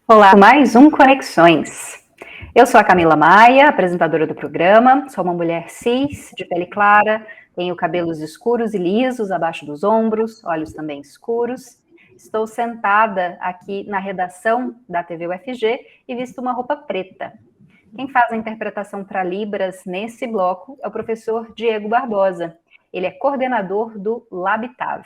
Olá, mais um Conexões. Eu sou a Camila Maia, apresentadora do programa, sou uma mulher cis, de pele clara, tenho cabelos escuros e lisos abaixo dos ombros, olhos também escuros. Estou sentada aqui na redação da TV UFG e visto uma roupa preta. Quem faz a interpretação para Libras nesse bloco é o professor Diego Barbosa. Ele é coordenador do Labitav.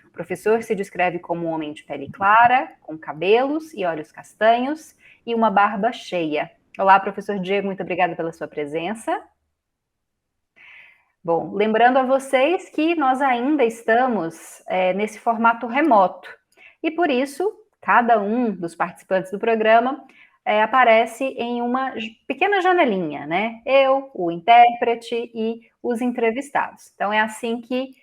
O professor se descreve como um homem de pele clara, com cabelos e olhos castanhos e uma barba cheia. Olá, professor Diego, muito obrigada pela sua presença. Bom, lembrando a vocês que nós ainda estamos nesse formato remoto e por isso cada um dos participantes do programa aparece em uma pequena janelinha, né? Eu, o intérprete e os entrevistados. Então é assim que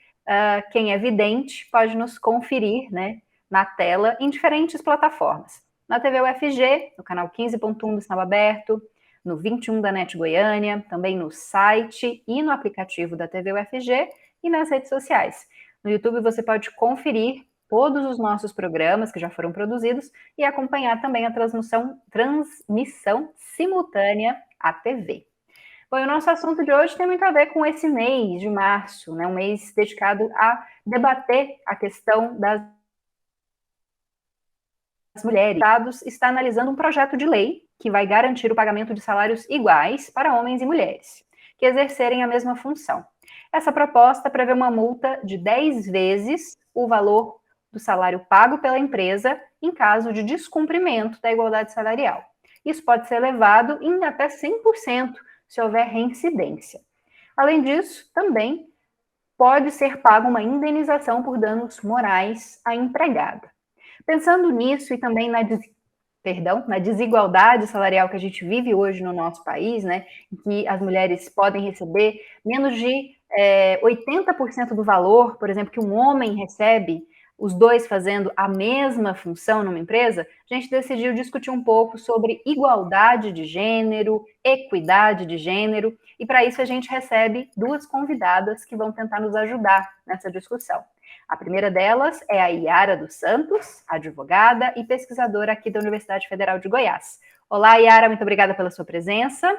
quem é vidente pode nos conferir, né, na tela em diferentes plataformas. Na TV UFG, no canal 15.1 do Sinal Aberto, no 21 da NET Goiânia, também no site e no aplicativo da TV UFG e nas redes sociais. No YouTube você pode conferir todos os nossos programas que já foram produzidos e acompanhar também a transmissão simultânea à TV. Bom, e o nosso assunto de hoje tem muito a ver com esse mês de março, né? Um mês dedicado a debater a questão das mulheres. O Estado está analisando um projeto de lei que vai garantir o pagamento de salários iguais para homens e mulheres que exercerem a mesma função. Essa proposta prevê uma multa de 10 vezes o valor do salário pago pela empresa em caso de descumprimento da igualdade salarial. Isso pode ser elevado em até 100% se houver reincidência. Além disso, também pode ser paga uma indenização por danos morais à empregada. Pensando nisso e também na desigualdade salarial que a gente vive hoje no nosso país, né, em que as mulheres podem receber menos de 80% do valor, por exemplo, que um homem recebe, os dois fazendo a mesma função numa empresa, a gente decidiu discutir um pouco sobre igualdade de gênero, equidade de gênero, e para isso a gente recebe duas convidadas que vão tentar nos ajudar nessa discussão. A primeira delas é a Yara dos Santos, advogada e pesquisadora aqui da Universidade Federal de Goiás. Olá, Yara, muito obrigada pela sua presença.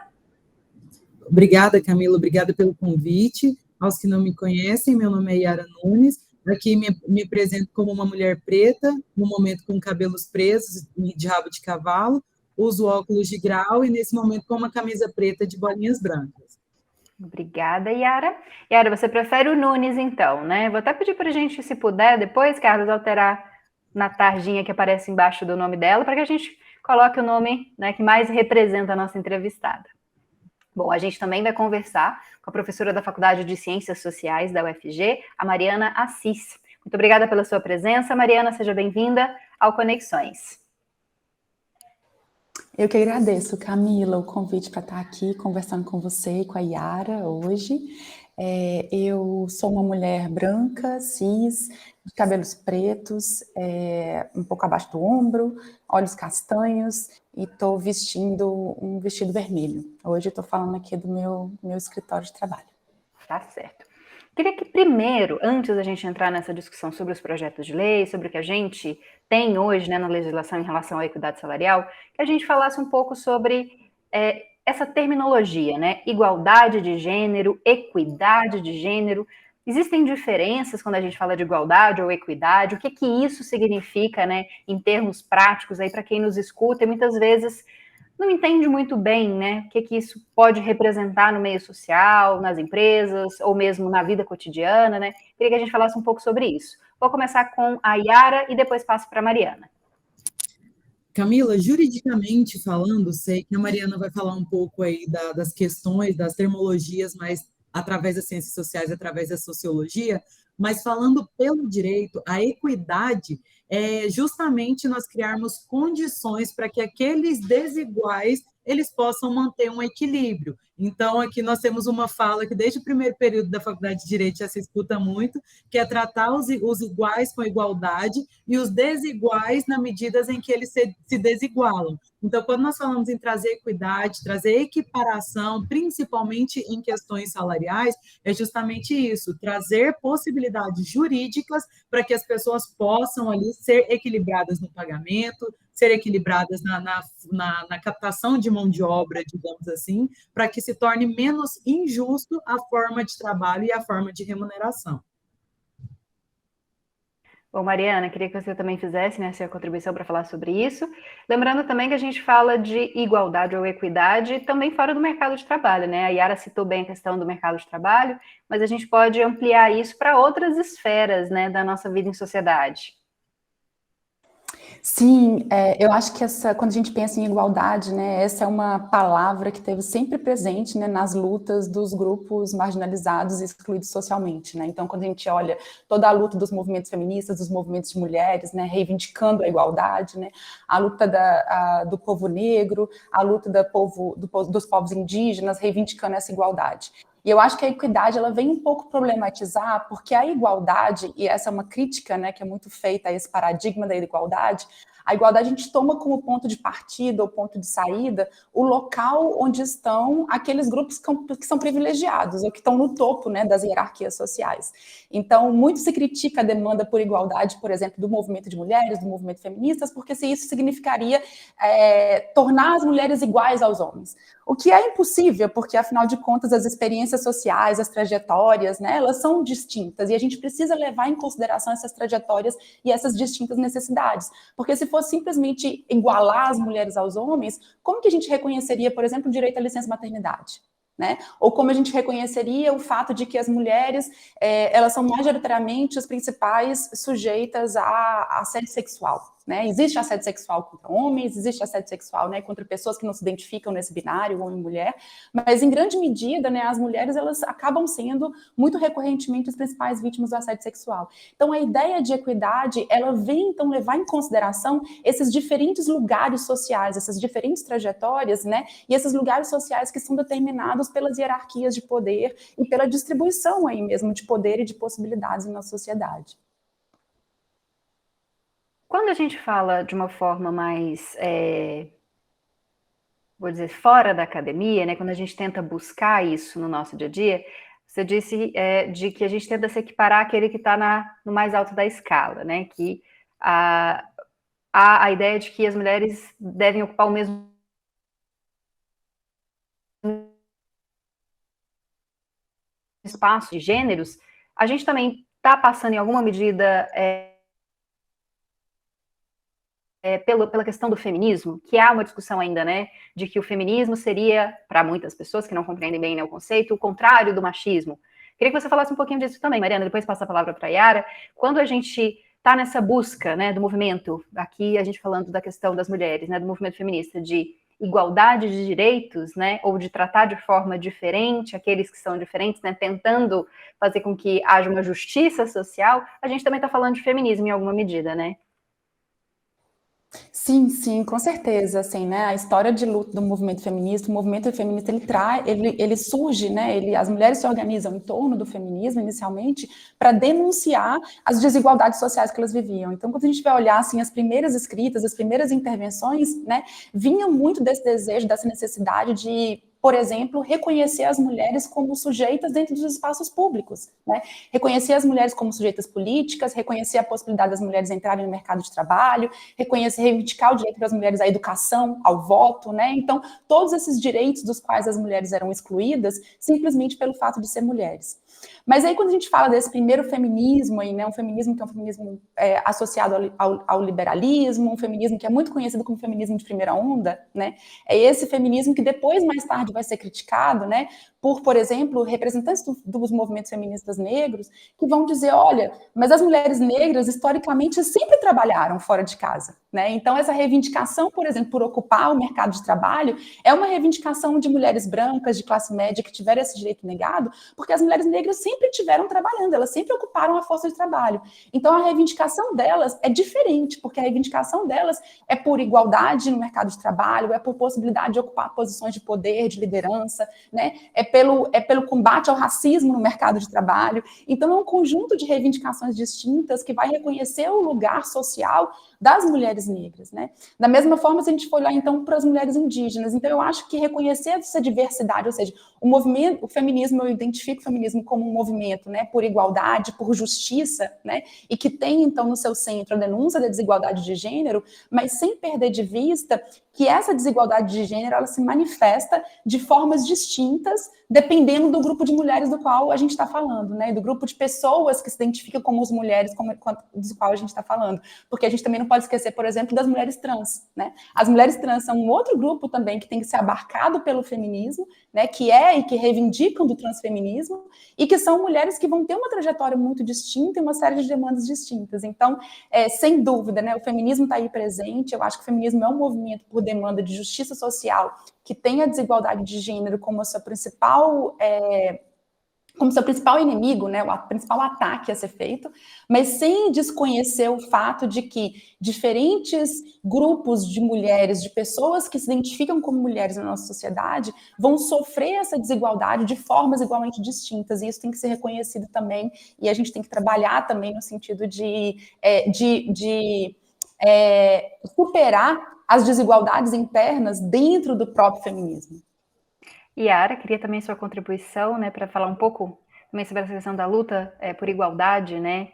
Obrigada, Camila, obrigada pelo convite. Aos que não me conhecem, meu nome é Yara Nunes, aqui me apresento como uma mulher preta, no momento com cabelos presos de rabo de cavalo, uso óculos de grau e nesse momento com uma camisa preta de bolinhas brancas. Obrigada, Yara. Yara, você prefere o Nunes, então, né? Vou até pedir para a gente, se puder, depois, Carlos, alterar na tarjinha que aparece embaixo do nome dela, para que a gente coloque o nome, né, que mais representa a nossa entrevistada. Bom, a gente também vai conversar com a professora da Faculdade de Ciências Sociais da UFG, a Mariana Assis. Muito obrigada pela sua presença, Mariana, seja bem-vinda ao Conexões. Eu que agradeço, Camila, o convite para estar aqui conversando com você e com a Yara hoje. Eu sou uma mulher branca, cis, de cabelos pretos, um pouco abaixo do ombro, olhos castanhos e estou vestindo um vestido vermelho. Hoje estou falando aqui do meu escritório de trabalho. Tá certo. Queria que primeiro, antes da gente entrar nessa discussão sobre os projetos de lei, sobre o que a gente tem hoje, né, na legislação em relação à equidade salarial, que a gente falasse um pouco sobre essa terminologia, né? Igualdade de gênero, equidade de gênero. Existem diferenças quando a gente fala de igualdade ou equidade? O que que isso significa, né, em termos práticos aí para quem nos escuta e muitas vezes não entende muito bem, né, o que isso pode representar no meio social, nas empresas, ou mesmo na vida cotidiana, né? Queria que a gente falasse um pouco sobre isso. Vou começar com a Yara e depois passo para a Mariana. Camila, juridicamente falando, sei que a Mariana vai falar um pouco aí das questões, das terminologias, mas através das ciências sociais, através da sociologia, mas falando pelo direito, a equidade é justamente nós criarmos condições para que aqueles desiguais eles possam manter um equilíbrio. Então, aqui nós temos uma fala que desde o primeiro período da Faculdade de Direito já se escuta muito, que é tratar os iguais com igualdade e os desiguais na medida em que eles se desigualam. Então, quando nós falamos em trazer equidade, trazer equiparação, principalmente em questões salariais, é justamente isso, trazer possibilidades jurídicas para que as pessoas possam ali ser equilibradas no pagamento, ser equilibradas na captação de mão de obra, digamos assim, para que se torne menos injusto a forma de trabalho e a forma de remuneração. Bom, Mariana, queria que você também fizesse, né, a sua contribuição para falar sobre isso. Lembrando também que a gente fala de igualdade ou equidade também fora do mercado de trabalho, né? A Yara citou bem a questão do mercado de trabalho, mas a gente pode ampliar isso para outras esferas, né, da nossa vida em sociedade. Sim, eu acho que quando a gente pensa em igualdade, né, essa é uma palavra que esteve sempre presente, né, nas lutas dos grupos marginalizados e excluídos socialmente, né? Então, quando a gente olha toda a luta dos movimentos feministas, dos movimentos de mulheres, né, reivindicando a igualdade, né, a luta do povo negro, a luta dos povos indígenas, reivindicando essa igualdade. E eu acho que a equidade ela vem um pouco problematizar, porque a igualdade, e essa é uma crítica, né, que é muito feita a esse paradigma da igualdade, a igualdade a gente toma como ponto de partida ou ponto de saída o local onde estão aqueles grupos que são privilegiados ou que estão no topo, né, das hierarquias sociais. Então, muito se critica a demanda por igualdade, por exemplo, do movimento de mulheres, do movimento feministas, porque se isso significaria tornar as mulheres iguais aos homens. O que é impossível, porque, afinal de contas, as experiências sociais, as trajetórias, né, elas são distintas, e a gente precisa levar em consideração essas trajetórias e essas distintas necessidades. Porque se fosse simplesmente igualar as mulheres aos homens, como que a gente reconheceria, por exemplo, o direito à licença-maternidade? Né? Ou como a gente reconheceria o fato de que as mulheres elas são majoritariamente as principais sujeitas a assédio sexual. Né? Existe assédio sexual contra homens, existe assédio sexual, né, contra pessoas que não se identificam nesse binário, homem e mulher, mas em grande medida, né, as mulheres elas acabam sendo muito recorrentemente as principais vítimas do assédio sexual. Então a ideia de equidade, ela vem então levar em consideração esses diferentes lugares sociais, essas diferentes trajetórias, né, e esses lugares sociais que são determinados pelas hierarquias de poder e pela distribuição aí mesmo de poder e de possibilidades na sociedade. Quando a gente fala de uma forma mais, vou dizer, fora da academia, né, quando a gente tenta buscar isso no nosso dia a dia, você disse de que a gente tenta se equiparar àquele que está no mais alto da escala, né, que há a ideia de que as mulheres devem ocupar o mesmo espaço de gêneros. A gente também está passando em alguma medida pela questão do feminismo, que há uma discussão ainda, né, de que o feminismo seria, para muitas pessoas que não compreendem bem, né, o conceito, o contrário do machismo. Queria que você falasse um pouquinho disso também, Mariana, depois passa a palavra para a Yara. Quando a gente está nessa busca, né, do movimento, aqui a gente falando da questão das mulheres, né, do movimento feminista, de igualdade de direitos, né, ou de tratar de forma diferente aqueles que são diferentes, né, tentando fazer com que haja uma justiça social, a gente também está falando de feminismo em alguma medida, né? Sim, sim, com certeza, assim, né, a história de luta do movimento feminista, o movimento feminista, ele surge, né, as mulheres se organizam em torno do feminismo, inicialmente, para denunciar as desigualdades sociais que elas viviam. Então, quando a gente vai olhar, assim, as primeiras escritas, as primeiras intervenções, né, vinham muito desse desejo, dessa necessidade de, por exemplo, reconhecer as mulheres como sujeitas dentro dos espaços públicos, né? Reconhecer as mulheres como sujeitas políticas, reconhecer a possibilidade das mulheres entrarem no mercado de trabalho, reivindicar o direito das mulheres à educação, ao voto, né? Então, todos esses direitos dos quais as mulheres eram excluídas, simplesmente pelo fato de ser mulheres. Mas aí, quando a gente fala desse primeiro feminismo, aí, né, um feminismo que é um feminismo associado ao liberalismo, um feminismo que é muito conhecido como feminismo de primeira onda, né, é esse feminismo que depois, mais tarde, vai ser criticado, né, por exemplo, representantes dos movimentos feministas negros, que vão dizer, olha, mas as mulheres negras, historicamente, sempre trabalharam fora de casa, né? Então, essa reivindicação, por exemplo, por ocupar o mercado de trabalho, é uma reivindicação de mulheres brancas, de classe média, que tiveram esse direito negado, porque as mulheres negras sempre estiveram trabalhando, elas sempre ocuparam a força de trabalho. Então, a reivindicação delas é diferente, porque a reivindicação delas é por igualdade no mercado de trabalho, é por possibilidade de ocupar posições de poder, de de liderança, né? É pelo combate ao racismo no mercado de trabalho. Então, é um conjunto de reivindicações distintas que vai reconhecer o lugar social das mulheres negras, né? Da mesma forma, se a gente for olhar, então, para as mulheres indígenas. Então, eu acho que reconhecer essa diversidade, ou seja, o feminismo, eu identifico o feminismo como um movimento, né, por igualdade, por justiça, né, e que tem, então, no seu centro a denúncia da desigualdade de gênero, mas sem perder de vista que essa desigualdade de gênero, ela se manifesta de formas distintas, dependendo do grupo de mulheres do qual a gente está falando, né, do grupo de pessoas que se identificam como as mulheres dos qual a gente está falando, porque a gente também não pode esquecer, por exemplo, das mulheres trans, né, as mulheres trans são um outro grupo também que tem que ser abarcado pelo feminismo, né, que é e que reivindicam do transfeminismo, e que são mulheres que vão ter uma trajetória muito distinta e uma série de demandas distintas. Então, sem dúvida, né, o feminismo está aí presente. Eu acho que o feminismo é um movimento por demanda de justiça social que tem a desigualdade de gênero como seu principal inimigo, né, o principal ataque a ser feito, mas sem desconhecer o fato de que diferentes grupos de mulheres, de pessoas que se identificam como mulheres na nossa sociedade, vão sofrer essa desigualdade de formas igualmente distintas, e isso tem que ser reconhecido também, e a gente tem que trabalhar também no sentido de superar as desigualdades internas dentro do próprio feminismo. Yara, queria também sua contribuição, né, para falar um pouco também sobre essa questão da luta por igualdade, né,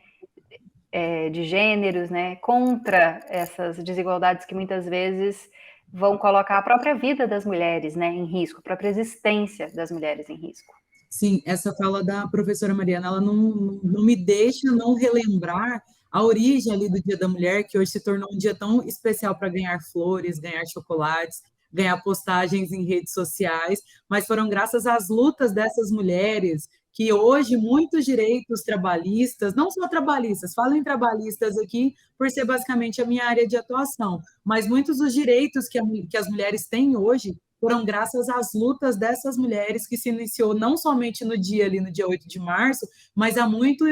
de gêneros, né, contra essas desigualdades que muitas vezes vão colocar a própria vida das mulheres, né, em risco, a própria existência das mulheres em risco. Sim, essa fala da professora Mariana, ela não me deixa não relembrar a origem ali do Dia da Mulher, que hoje se tornou um dia tão especial para ganhar flores, ganhar chocolates, ganhar postagens em redes sociais, mas foram graças às lutas dessas mulheres que hoje muitos direitos trabalhistas, não só trabalhistas, falo em trabalhistas aqui por ser basicamente a minha área de atuação, mas muitos dos direitos que as mulheres têm hoje foram graças às lutas dessas mulheres que se iniciou não somente no dia 8 de março, mas há muito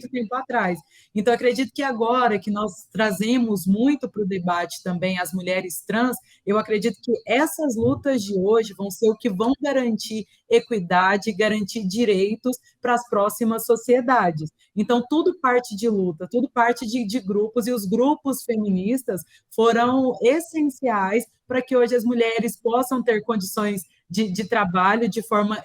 tempo atrás. Então, acredito que agora que nós trazemos muito para o debate também as mulheres trans, eu acredito que essas lutas de hoje vão ser o que vão garantir equidade, garantir direitos para as próximas sociedades. Então, tudo parte de luta, tudo parte de grupos, e os grupos feministas foram essenciais para que hoje as mulheres possam ter condições de trabalho de forma...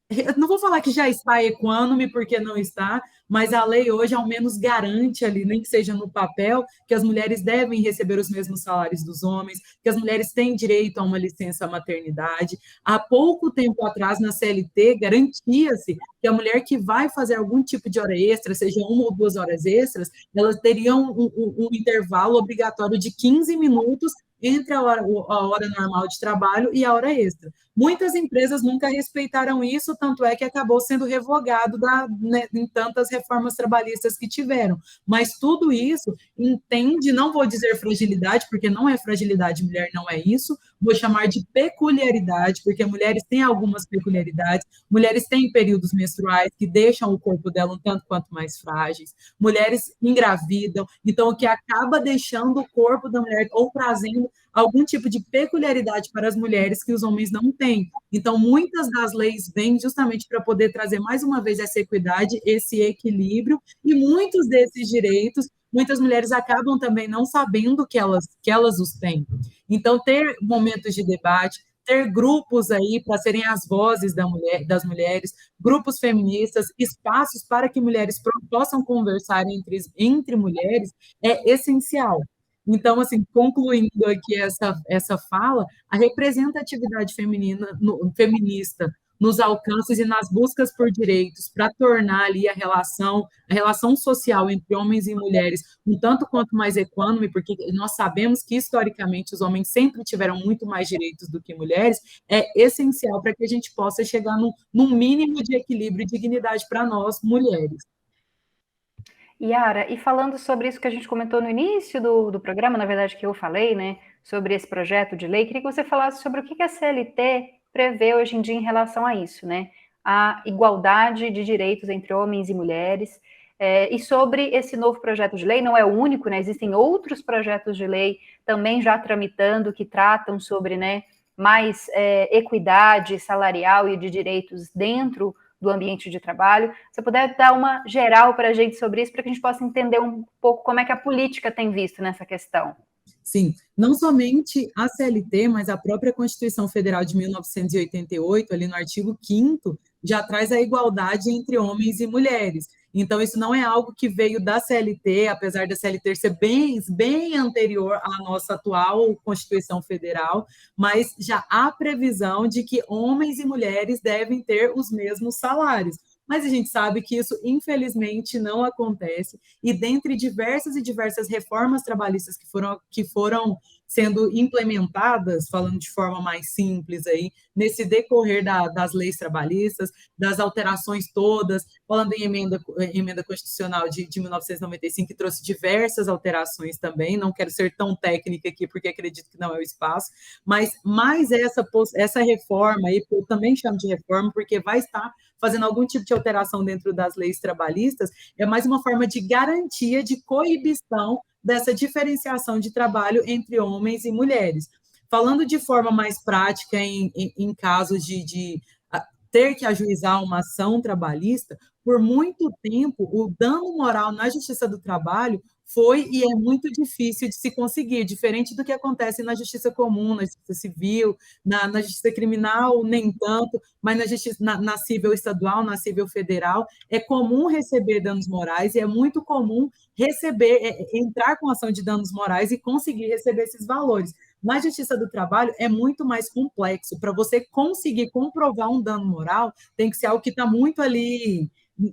Eu não vou falar que já está equânime, porque não está, mas a lei hoje ao menos garante ali, nem que seja no papel, que as mulheres devem receber os mesmos salários dos homens, que as mulheres têm direito a uma licença maternidade. Há pouco tempo atrás, na CLT, garantia-se que a mulher que vai fazer algum tipo de hora extra, seja 1 ou 2 horas extras, elas teriam um intervalo obrigatório de 15 minutos entre a hora normal de trabalho e a hora extra. Muitas empresas nunca respeitaram isso, tanto é que acabou sendo revogado em tantas reformas trabalhistas que tiveram. Mas tudo isso entende, não vou dizer fragilidade, porque não é fragilidade, mulher não é isso, vou chamar de peculiaridade, porque mulheres têm algumas peculiaridades, mulheres têm períodos menstruais que deixam o corpo dela um tanto quanto mais frágeis, mulheres engravidam, então o que acaba deixando o corpo da mulher ou trazendo algum tipo de peculiaridade para as mulheres que os homens não têm. Então, muitas das leis vêm justamente para poder trazer, mais uma vez, essa equidade, esse equilíbrio, e muitos desses direitos, muitas mulheres acabam também não sabendo que elas os têm. Então, ter momentos de debate, ter grupos aí para serem as vozes das mulheres, grupos feministas, espaços para que mulheres possam conversar entre mulheres, é essencial. Então, assim, concluindo aqui essa fala, a representatividade feminista nos alcances e nas buscas por direitos para tornar ali a relação social entre homens e mulheres um tanto quanto mais equânime, porque nós sabemos que, historicamente, os homens sempre tiveram muito mais direitos do que mulheres, é essencial para que a gente possa chegar num mínimo de equilíbrio e dignidade para nós, mulheres. Yara, e falando sobre isso que a gente comentou no início do programa, na verdade que eu falei, né, sobre esse projeto de lei, queria que você falasse sobre o que a CLT prevê hoje em dia em relação a isso, né, a igualdade de direitos entre homens e mulheres, e sobre esse novo projeto de lei, não é o único, né, existem outros projetos de lei também já tramitando que tratam sobre, né, mais equidade salarial e de direitos dentro do ambiente de trabalho. Se puder dar uma geral para a gente sobre isso, para que a gente possa entender um pouco como é que a política tem visto nessa questão. Sim, não somente a CLT, mas a própria Constituição Federal de 1988, ali no artigo 5º, já traz a igualdade entre homens e mulheres. Então, isso não é algo que veio da CLT, apesar da CLT ser bem anterior à nossa atual Constituição Federal, mas já há previsão de que homens e mulheres devem ter os mesmos salários. Mas a gente sabe que isso, infelizmente, não acontece, e dentre diversas reformas trabalhistas que foram sendo implementadas, falando de forma mais simples aí, nesse decorrer das leis trabalhistas, das alterações todas, falando em emenda constitucional de 1995, que trouxe diversas alterações também, não quero ser tão técnica aqui, porque acredito que não é o espaço, mas mais essa reforma aí, eu também chamo de reforma, porque vai estar fazendo algum tipo de alteração dentro das leis trabalhistas, é mais uma forma de garantia de coibição dessa diferenciação de trabalho entre homens e mulheres. Falando de forma mais prática, em casos de ter que ajuizar uma ação trabalhista, por muito tempo, o dano moral na Justiça do Trabalho foi e é muito difícil de se conseguir, diferente do que acontece na Justiça Comum, na Justiça Civil, na Justiça Criminal, nem tanto, mas na Civil Estadual, na Civil Federal, é comum receber danos morais e é muito comum entrar com ação de danos morais e conseguir receber esses valores. Na Justiça do Trabalho é muito mais complexo. Para você conseguir comprovar um dano moral, tem que ser algo que está muito ali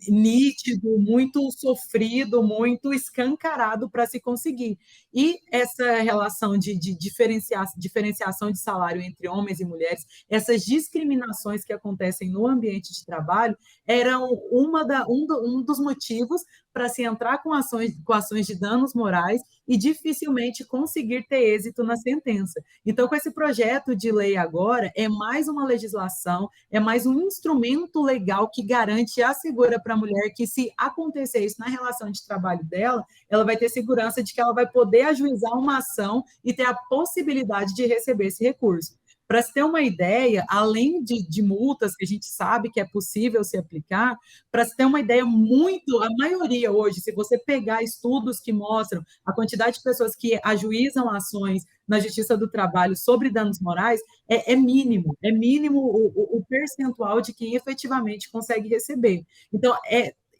nítido, muito sofrido, muito escancarado para se conseguir. E essa relação de diferenciação de salário entre homens e mulheres, essas discriminações que acontecem no ambiente de trabalho, eram um dos motivos para se entrar com ações de danos morais e dificilmente conseguir ter êxito na sentença. Então, com esse projeto de lei agora, é mais uma legislação, é mais um instrumento legal que garante e assegura para a mulher que, se acontecer isso na relação de trabalho dela, ela vai ter segurança de que ela vai poder ajuizar uma ação e ter a possibilidade de receber esse recurso. Para se ter uma ideia, além de multas que a gente sabe que é possível se aplicar, para se ter uma ideia, a maioria hoje, se você pegar estudos que mostram a quantidade de pessoas que ajuizam ações na Justiça do Trabalho sobre danos morais, é mínimo o percentual de quem efetivamente consegue receber. Então,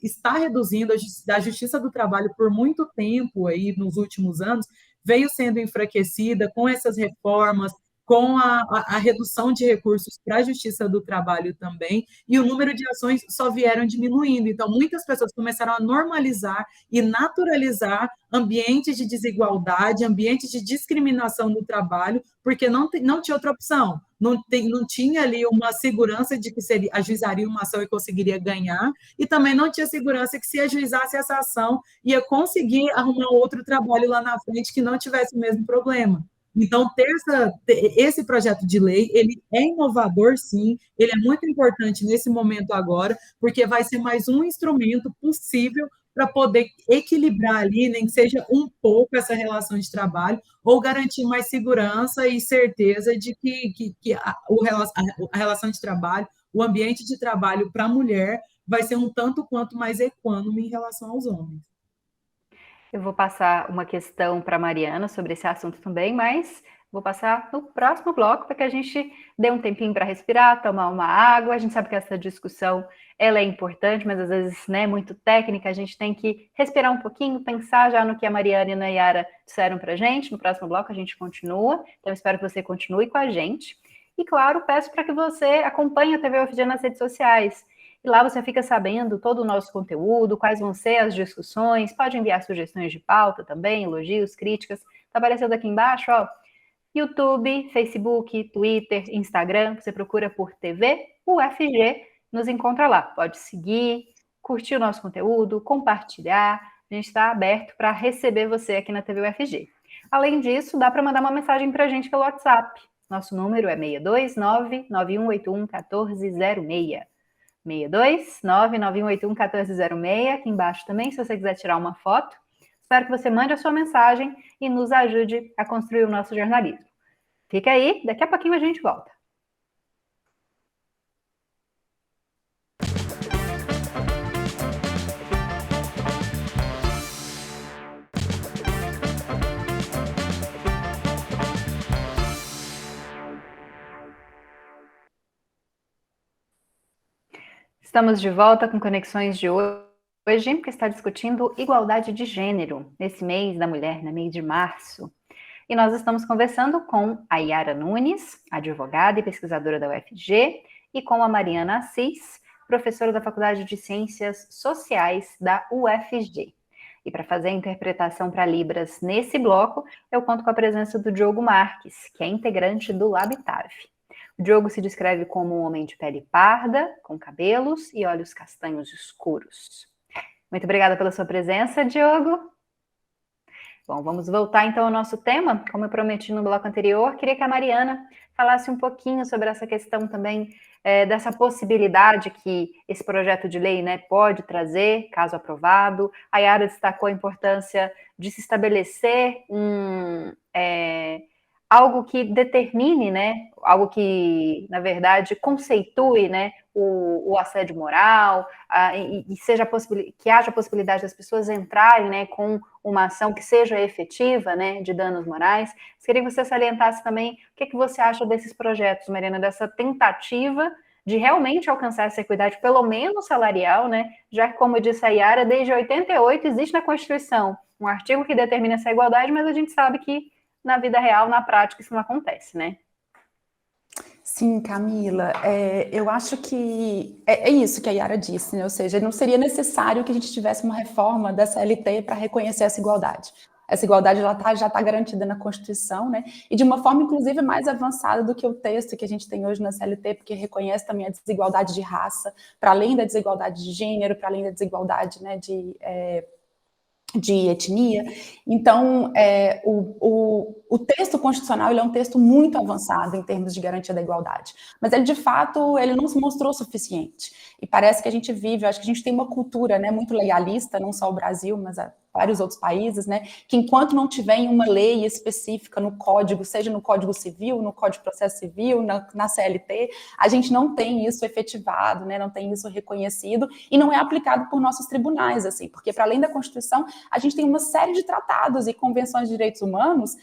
está reduzindo a Justiça do Trabalho por muito tempo aí nos últimos anos, veio sendo enfraquecida com essas reformas, com a redução de recursos para a Justiça do Trabalho também, e o número de ações só vieram diminuindo. Então, muitas pessoas começaram a normalizar e naturalizar ambientes de desigualdade, ambientes de discriminação no trabalho, porque não tinha outra opção. Não tinha ali uma segurança de que se ajuizaria uma ação e conseguiria ganhar, e também não tinha segurança que, se ajuizasse essa ação, ia conseguir arrumar outro trabalho lá na frente que não tivesse o mesmo problema. Então, esse projeto de lei, ele é inovador, sim, ele é muito importante nesse momento agora, porque vai ser mais um instrumento possível para poder equilibrar ali, nem que seja um pouco, essa relação de trabalho, ou garantir mais segurança e certeza de que a relação de trabalho, o ambiente de trabalho para a mulher vai ser um tanto quanto mais equânime em relação aos homens. Eu vou passar uma questão para a Mariana sobre esse assunto também, mas vou passar no próximo bloco para que a gente dê um tempinho para respirar, tomar uma água. A gente sabe que essa discussão ela é importante, mas às vezes, né, muito técnica. A gente tem que respirar um pouquinho, pensar já no que a Mariana e a Nayara disseram para a gente. No próximo bloco a gente continua, então espero que você continue com a gente. E, claro, peço para que você acompanhe a TV UFG nas redes sociais. E lá você fica sabendo todo o nosso conteúdo, quais vão ser as discussões, pode enviar sugestões de pauta também, elogios, críticas. Está aparecendo aqui embaixo, ó, YouTube, Facebook, Twitter, Instagram, você procura por TV UFG, nos encontra lá. Pode seguir, curtir o nosso conteúdo, compartilhar, a gente está aberto para receber você aqui na TV UFG. Além disso, dá para mandar uma mensagem para a gente pelo WhatsApp. Nosso número é 629-9181-1406. 629-9181-1406, aqui embaixo também, se você quiser tirar uma foto. Espero que você mande a sua mensagem e nos ajude a construir o nosso jornalismo. Fica aí, daqui a pouquinho a gente volta. Estamos de volta com Conexões de hoje, que está discutindo igualdade de gênero, nesse mês da mulher, no mês de março. E nós estamos conversando com a Yara Nunes, advogada e pesquisadora da UFG, e com a Mariana Assis, professora da Faculdade de Ciências Sociais da UFG. E para fazer a interpretação para Libras nesse bloco, eu conto com a presença do Diogo Marques, que é integrante do Labitave. O Diogo se descreve como um homem de pele parda, com cabelos e olhos castanhos escuros. Muito obrigada pela sua presença, Diogo. Bom, vamos voltar então ao nosso tema. Como eu prometi no bloco anterior, queria que a Mariana falasse um pouquinho sobre essa questão também, dessa possibilidade que esse projeto de lei, né, pode trazer, caso aprovado. A Yara destacou a importância de se estabelecer algo que determine, né, algo que, na verdade, conceitue, né, o assédio moral, e que haja a possibilidade das pessoas entrarem, né, com uma ação que seja efetiva, né, de danos morais. Queria que você salientasse também o que você acha desses projetos, Mariana, dessa tentativa de realmente alcançar essa equidade, pelo menos salarial, né, já que, como disse a Yara, desde 88 existe na Constituição um artigo que determina essa igualdade, mas a gente sabe que na vida real, na prática, isso não acontece, né? Sim, Camila, eu acho que é isso que a Yara disse, né? Ou seja, não seria necessário que a gente tivesse uma reforma da CLT para reconhecer essa igualdade. Essa igualdade já está garantida na Constituição, né? E de uma forma, inclusive, mais avançada do que o texto que a gente tem hoje na CLT, porque reconhece também a desigualdade de raça, para além da desigualdade de gênero, para além da desigualdade, né, de etnia. Então, o texto constitucional ele é um texto muito avançado em termos de garantia da igualdade, mas ele, de fato, ele não se mostrou suficiente. E parece que a gente vive, eu acho que a gente tem uma cultura, né, muito legalista, não só o Brasil, mas vários outros países, né, que enquanto não tiver uma lei específica no código, seja no Código Civil, no Código de Processo Civil, na CLT, a gente não tem isso efetivado, né, não tem isso reconhecido e não é aplicado por nossos tribunais, assim, porque para além da Constituição, a gente tem uma série de tratados e convenções de direitos humanos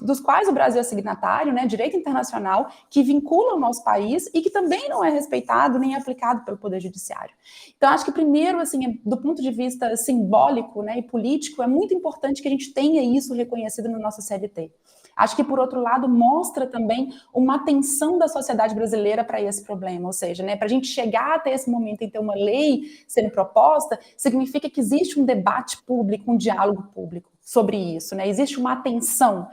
dos quais o Brasil é signatário, né, direito internacional, que vincula o nosso país e que também não é respeitado nem aplicado pelo Poder Judiciário. Então, acho que primeiro, assim, do ponto de vista simbólico, né, e político, é muito importante que a gente tenha isso reconhecido na nossa CLT. Acho que, por outro lado, mostra também uma atenção da sociedade brasileira para esse problema, ou seja, né, para a gente chegar até esse momento em ter uma lei sendo proposta, significa que existe um debate público, um diálogo público sobre isso, né? Existe uma atenção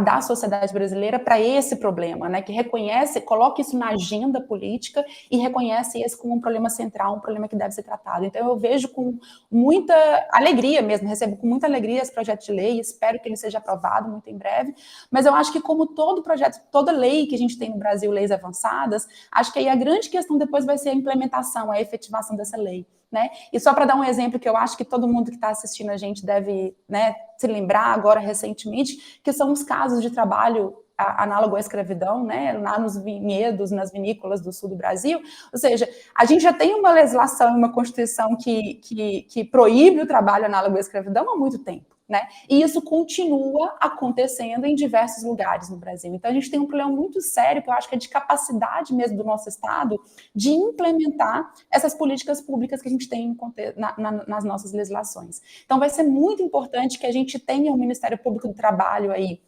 da sociedade brasileira para esse problema, né, que reconhece, coloca isso na agenda política e reconhece esse como um problema central, um problema que deve ser tratado. Então eu vejo com muita alegria mesmo, recebo com muita alegria esse projeto de lei, espero que ele seja aprovado muito em breve, mas eu acho que como todo projeto, toda lei que a gente tem no Brasil, leis avançadas, acho que aí a grande questão depois vai ser a implementação, a efetivação dessa lei. Né? E só para dar um exemplo que eu acho que todo mundo que está assistindo a gente deve, né, se lembrar agora recentemente, que são os casos de trabalho análogo à escravidão, né, lá nos vinhedos, nas vinícolas do sul do Brasil. Ou seja, a gente já tem uma legislação, uma Constituição que proíbe o trabalho análogo à escravidão há muito tempo. Né? E isso continua acontecendo em diversos lugares no Brasil. Então, a gente tem um problema muito sério, que eu acho que é de capacidade mesmo do nosso Estado de implementar essas políticas públicas que a gente tem nas nossas legislações. Então, vai ser muito importante que a gente tenha um Ministério Público do Trabalho aí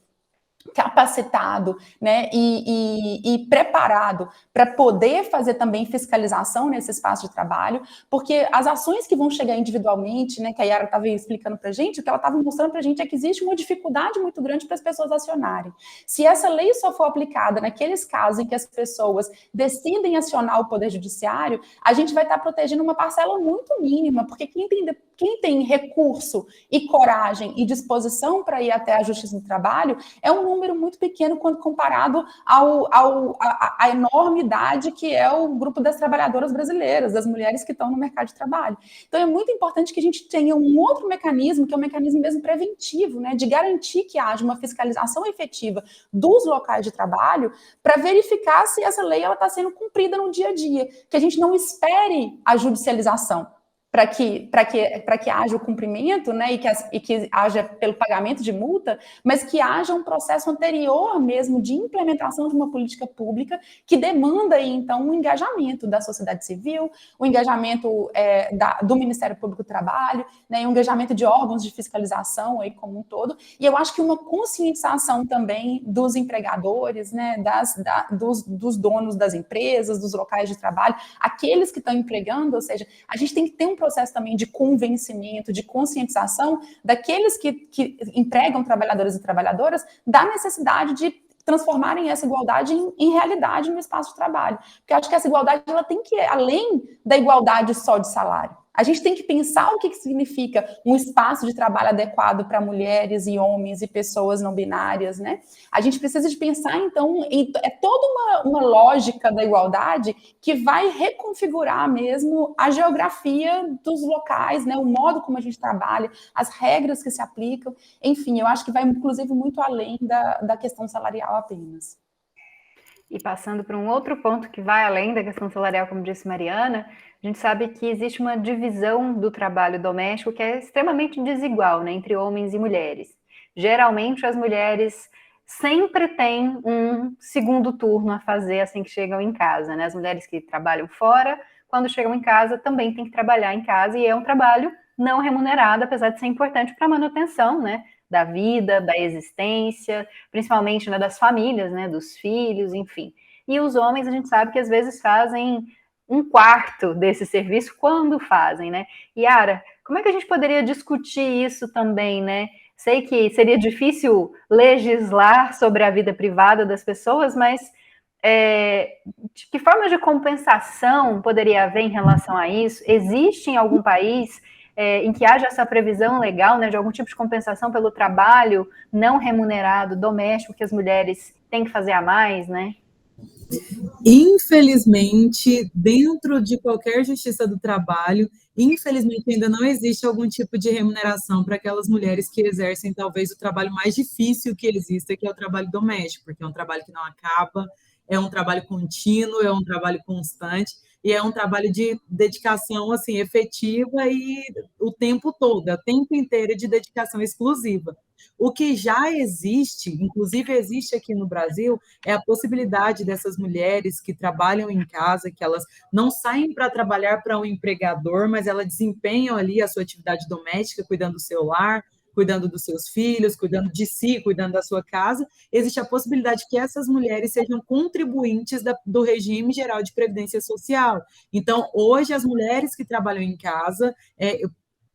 capacitado, né, e preparado para poder fazer também fiscalização nesse espaço de trabalho, porque as ações que vão chegar individualmente, né, que a Yara estava explicando para a gente, o que ela estava mostrando para a gente é que existe uma dificuldade muito grande para as pessoas acionarem. Se essa lei só for aplicada naqueles casos em que as pessoas decidem acionar o Poder Judiciário, a gente vai estar protegendo uma parcela muito mínima, porque quem tem recurso e coragem e disposição para ir até a Justiça do Trabalho é um número muito pequeno quando comparado à enormidade que é o grupo das trabalhadoras brasileiras, das mulheres que estão no mercado de trabalho. Então, é muito importante que a gente tenha um outro mecanismo, que é um mecanismo mesmo preventivo, né, de garantir que haja uma fiscalização efetiva dos locais de trabalho para verificar se essa lei está sendo cumprida no dia a dia, que a gente não espere a judicialização para que haja o cumprimento, né, e que haja pelo pagamento de multa, mas que haja um processo anterior mesmo de implementação de uma política pública que demanda, aí, então, um engajamento da sociedade civil, o engajamento do Ministério Público do Trabalho, né, e um engajamento de órgãos de fiscalização aí como um todo, e eu acho que uma conscientização também dos empregadores, né, dos donos das empresas, dos locais de trabalho, aqueles que estão empregando, ou seja, a gente tem que ter um processo também de convencimento, de conscientização daqueles que empregam trabalhadores e trabalhadoras da necessidade de transformarem essa igualdade em realidade no espaço de trabalho. Porque eu acho que essa igualdade ela tem que ir além da igualdade só de salário. A gente tem que pensar o que significa um espaço de trabalho adequado para mulheres e homens e pessoas não binárias, né? A gente precisa de pensar, então, é toda uma lógica da igualdade que vai reconfigurar mesmo a geografia dos locais, né? O modo como a gente trabalha, as regras que se aplicam, enfim, eu acho que vai, inclusive, muito além da questão salarial apenas. E passando para um outro ponto que vai além da questão salarial, como disse Mariana, a gente sabe que existe uma divisão do trabalho doméstico que é extremamente desigual, né, entre homens e mulheres. Geralmente, as mulheres sempre têm um segundo turno a fazer assim que chegam em casa, né? As mulheres que trabalham fora, quando chegam em casa, também têm que trabalhar em casa, e é um trabalho não remunerado, apesar de ser importante para a manutenção, né, da vida, da existência, principalmente, né, das famílias, né, dos filhos, enfim. E os homens, a gente sabe que às vezes fazem um quarto desse serviço, quando fazem, né? Yara, como é que a gente poderia discutir isso também, né? Sei que seria difícil legislar sobre a vida privada das pessoas, mas que forma de compensação poderia haver em relação a isso? Existe em algum país em que haja essa previsão legal, né, de algum tipo de compensação pelo trabalho não remunerado, doméstico, que as mulheres têm que fazer a mais, né? Infelizmente, dentro de qualquer justiça do trabalho, infelizmente ainda não existe algum tipo de remuneração para aquelas mulheres que exercem talvez o trabalho mais difícil que existe, que é o trabalho doméstico, porque é um trabalho que não acaba, é um trabalho contínuo, é um trabalho constante, e é um trabalho de dedicação assim efetiva e o tempo todo, é o tempo inteiro de dedicação exclusiva. O que já existe, inclusive existe aqui no Brasil, é a possibilidade dessas mulheres que trabalham em casa, que elas não saem para trabalhar para um empregador, mas elas desempenham ali a sua atividade doméstica, cuidando do seu lar, cuidando dos seus filhos, cuidando de si, cuidando da sua casa. Existe a possibilidade que essas mulheres sejam contribuintes do regime geral de previdência social. Então, hoje, as mulheres que trabalham em casa,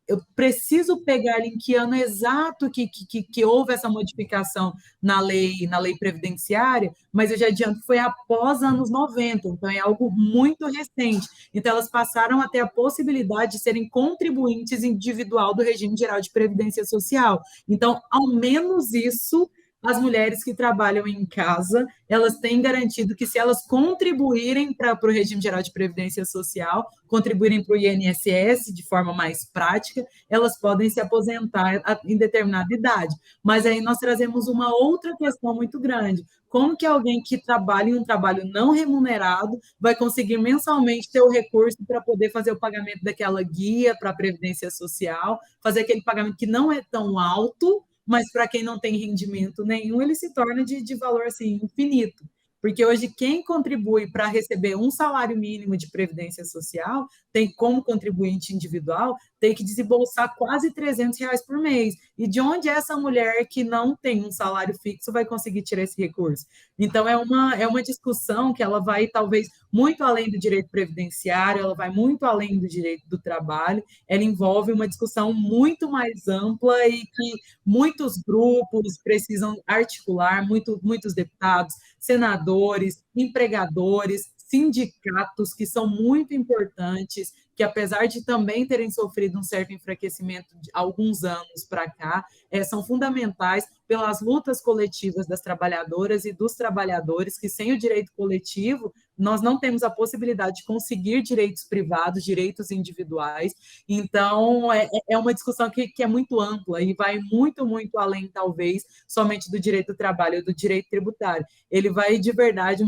eu preciso pegar em que ano exato que houve essa modificação na lei previdenciária, mas eu já adianto que foi após anos 90, então é algo muito recente. Então, elas passaram a ter a possibilidade de serem contribuintes individual do regime geral de previdência social. Então, ao menos isso, as mulheres que trabalham em casa, elas têm garantido que se elas contribuírem para o regime geral de previdência social, contribuírem para o INSS de forma mais prática, elas podem se aposentar em determinada idade. Mas aí nós trazemos uma outra questão muito grande. Como que alguém que trabalha em um trabalho não remunerado vai conseguir mensalmente ter o recurso para poder fazer o pagamento daquela guia para a Previdência Social, fazer aquele pagamento que não é tão alto, mas para quem não tem rendimento nenhum, ele se torna de valor assim, infinito. Porque hoje quem contribui para receber um salário mínimo de previdência social, tem como contribuinte individual, tem que desembolsar quase R$300 por mês. E de onde essa mulher que não tem um salário fixo vai conseguir tirar esse recurso? Então, é uma discussão que ela vai, talvez, muito além do direito previdenciário, ela vai muito além do direito do trabalho, ela envolve uma discussão muito mais ampla e que muitos grupos precisam articular, muitos deputados, senadores, empregadores, sindicatos, que são muito importantes, que apesar de também terem sofrido um certo enfraquecimento de alguns anos para cá, são fundamentais pelas lutas coletivas das trabalhadoras e dos trabalhadores, que sem o direito coletivo nós não temos a possibilidade de conseguir direitos privados, direitos individuais. Então, é uma discussão que é muito ampla e vai muito, muito além, talvez, somente do direito do trabalho, do direito tributário. Ele vai, de verdade,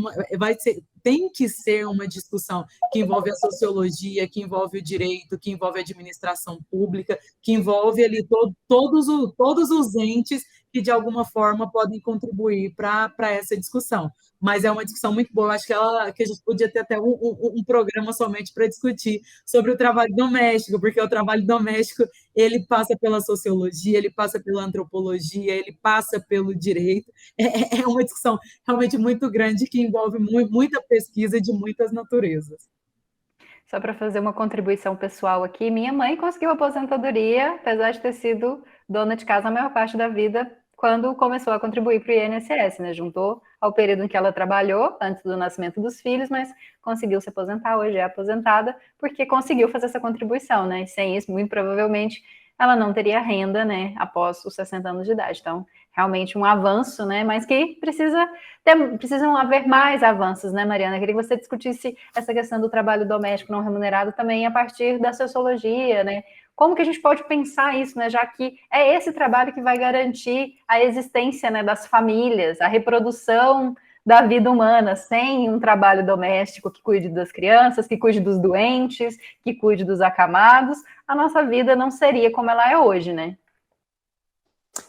tem que ser uma discussão que envolve a sociologia, que envolve o direito, que envolve a administração pública, que envolve ali todos os entes que, de alguma forma, podem contribuir para essa discussão. Mas é uma discussão muito boa. Eu acho que a gente podia ter até um programa somente para discutir sobre o trabalho doméstico, porque o trabalho doméstico ele passa pela sociologia, ele passa pela antropologia, ele passa pelo direito. É uma discussão realmente muito grande que envolve muita pesquisa de muitas naturezas. Só para fazer uma contribuição pessoal aqui, minha mãe conseguiu aposentadoria, apesar de ter sido dona de casa a maior parte da vida, quando começou a contribuir para o INSS, né? Juntou ao período em que ela trabalhou, antes do nascimento dos filhos, mas conseguiu se aposentar, hoje é aposentada, porque conseguiu fazer essa contribuição, né? E sem isso, muito provavelmente, ela não teria renda, né? Após os 60 anos de idade. Então, realmente um avanço, né? Mas que precisam haver mais avanços, né, Mariana? Eu queria que você discutisse essa questão do trabalho doméstico não remunerado também a partir da sociologia, né? Como que a gente pode pensar isso, né? Já que é esse trabalho que vai garantir a existência, né, das famílias, a reprodução da vida humana, sem um trabalho doméstico que cuide das crianças, que cuide dos doentes, que cuide dos acamados, a nossa vida não seria como ela é hoje, né?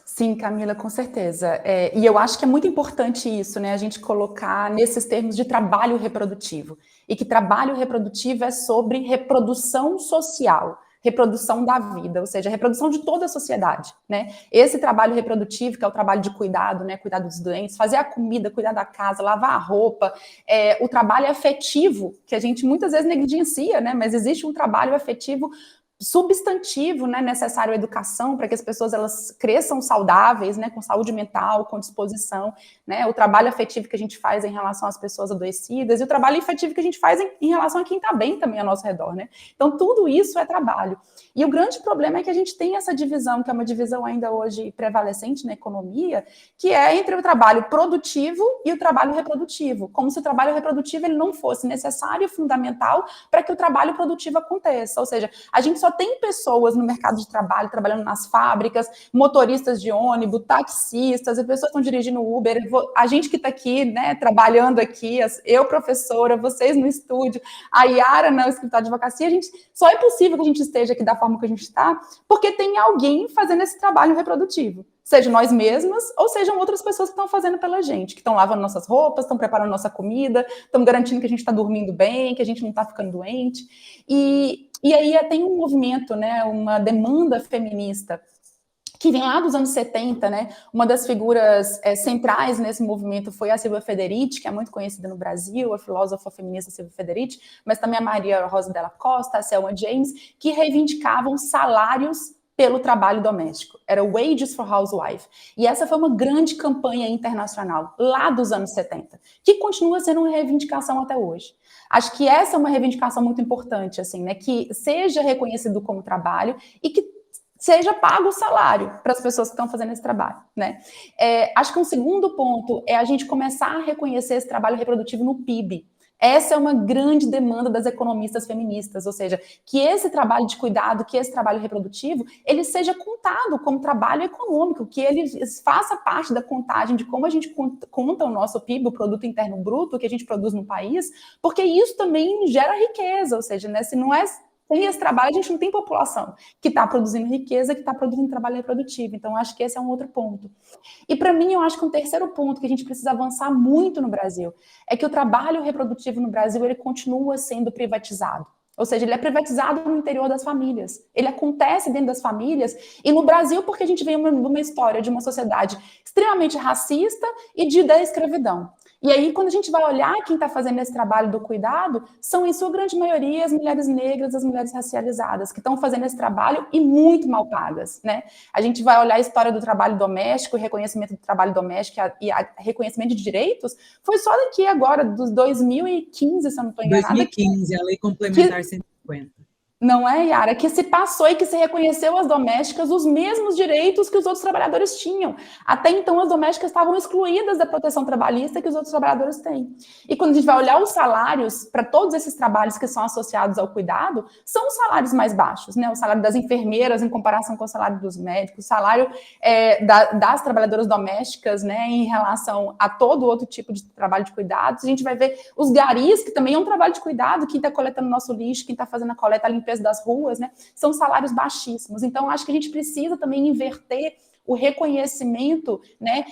Sim, Camila, com certeza. E eu acho que é muito importante isso, né? A gente colocar nesses termos de trabalho reprodutivo. E que trabalho reprodutivo é sobre reprodução social, reprodução da vida, ou seja, reprodução de toda a sociedade, né? Esse trabalho reprodutivo, que é o trabalho de cuidado, né? Cuidar dos doentes, fazer a comida, cuidar da casa, lavar a roupa, o trabalho afetivo, que a gente muitas vezes negligencia, né? Mas existe um trabalho afetivo substantivo, né, necessário à educação para que as pessoas elas cresçam saudáveis, né, com saúde mental, com disposição, né, o trabalho afetivo que a gente faz em relação às pessoas adoecidas e o trabalho afetivo que a gente faz em relação a quem está bem também ao nosso redor, né. Então tudo isso é trabalho. E o grande problema é que a gente tem essa divisão, que é uma divisão ainda hoje prevalecente na economia, que é entre o trabalho produtivo e o trabalho reprodutivo, como se o trabalho reprodutivo ele não fosse necessário e fundamental para que o trabalho produtivo aconteça. Ou seja, a gente só tem pessoas no mercado de trabalho, trabalhando nas fábricas, motoristas de ônibus, taxistas, as pessoas estão dirigindo Uber, a gente que está aqui, né, trabalhando aqui, eu professora, vocês no estúdio, a Yara no escritório de advocacia, só é possível que a gente esteja aqui da forma que a gente está, porque tem alguém fazendo esse trabalho reprodutivo. Seja nós mesmas, ou sejam outras pessoas que estão fazendo pela gente, que estão lavando nossas roupas, estão preparando nossa comida, estão garantindo que a gente está dormindo bem, que a gente não está ficando doente. E aí tem um movimento, né, uma demanda feminista que vem lá dos anos 70, né? Uma das figuras centrais nesse movimento foi a Silvia Federici, que é muito conhecida no Brasil, a filósofa feminista Silvia Federici, mas também a Maria Rosa Della Costa, a Selma James, que reivindicavam salários pelo trabalho doméstico. Era Wages for Housewife. E essa foi uma grande campanha internacional, lá dos anos 70, que continua sendo uma reivindicação até hoje. Acho que essa é uma reivindicação muito importante, assim, né? Que seja reconhecido como trabalho e que seja pago o salário para as pessoas que estão fazendo esse trabalho, né? Acho que um segundo ponto é a gente começar a reconhecer esse trabalho reprodutivo no PIB. Essa é uma grande demanda das economistas feministas, ou seja, que esse trabalho de cuidado, que esse trabalho reprodutivo, ele seja contado como trabalho econômico, que ele faça parte da contagem de como a gente conta o nosso PIB, o Produto Interno Bruto, que a gente produz no país, porque isso também gera riqueza, ou seja, né, se não é sem esse trabalho, a gente não tem população que está produzindo riqueza, que está produzindo trabalho reprodutivo. Então, acho que esse é um outro ponto. E, para mim, eu acho que um terceiro ponto que a gente precisa avançar muito no Brasil é que o trabalho reprodutivo no Brasil, ele continua sendo privatizado. Ou seja, ele é privatizado no interior das famílias. Ele acontece dentro das famílias. E no Brasil, porque a gente vem uma história de uma sociedade extremamente racista e da escravidão. E aí, quando a gente vai olhar quem está fazendo esse trabalho do cuidado, são, em sua grande maioria, as mulheres negras, as mulheres racializadas, que estão fazendo esse trabalho e muito mal pagas, né? A gente vai olhar a história do trabalho doméstico, o reconhecimento do trabalho doméstico e reconhecimento de direitos, foi só daqui agora, dos 2015, se eu não estou enganada. 2015, a Lei Complementar 150. Não é, Yara? Que se passou e que se reconheceu às domésticas os mesmos direitos que os outros trabalhadores tinham. Até então, as domésticas estavam excluídas da proteção trabalhista que os outros trabalhadores têm. E quando a gente vai olhar os salários para todos esses trabalhos que são associados ao cuidado, são os salários mais baixos, né? O salário das enfermeiras em comparação com o salário dos médicos, o salário das trabalhadoras domésticas, né, em relação a todo outro tipo de trabalho de cuidados. A gente vai ver os garis, que também é um trabalho de cuidado, quem está coletando nosso lixo, quem está fazendo a coleta, a limpeza das ruas, né, são salários baixíssimos. Então, acho que a gente precisa também inverter o reconhecimento, né,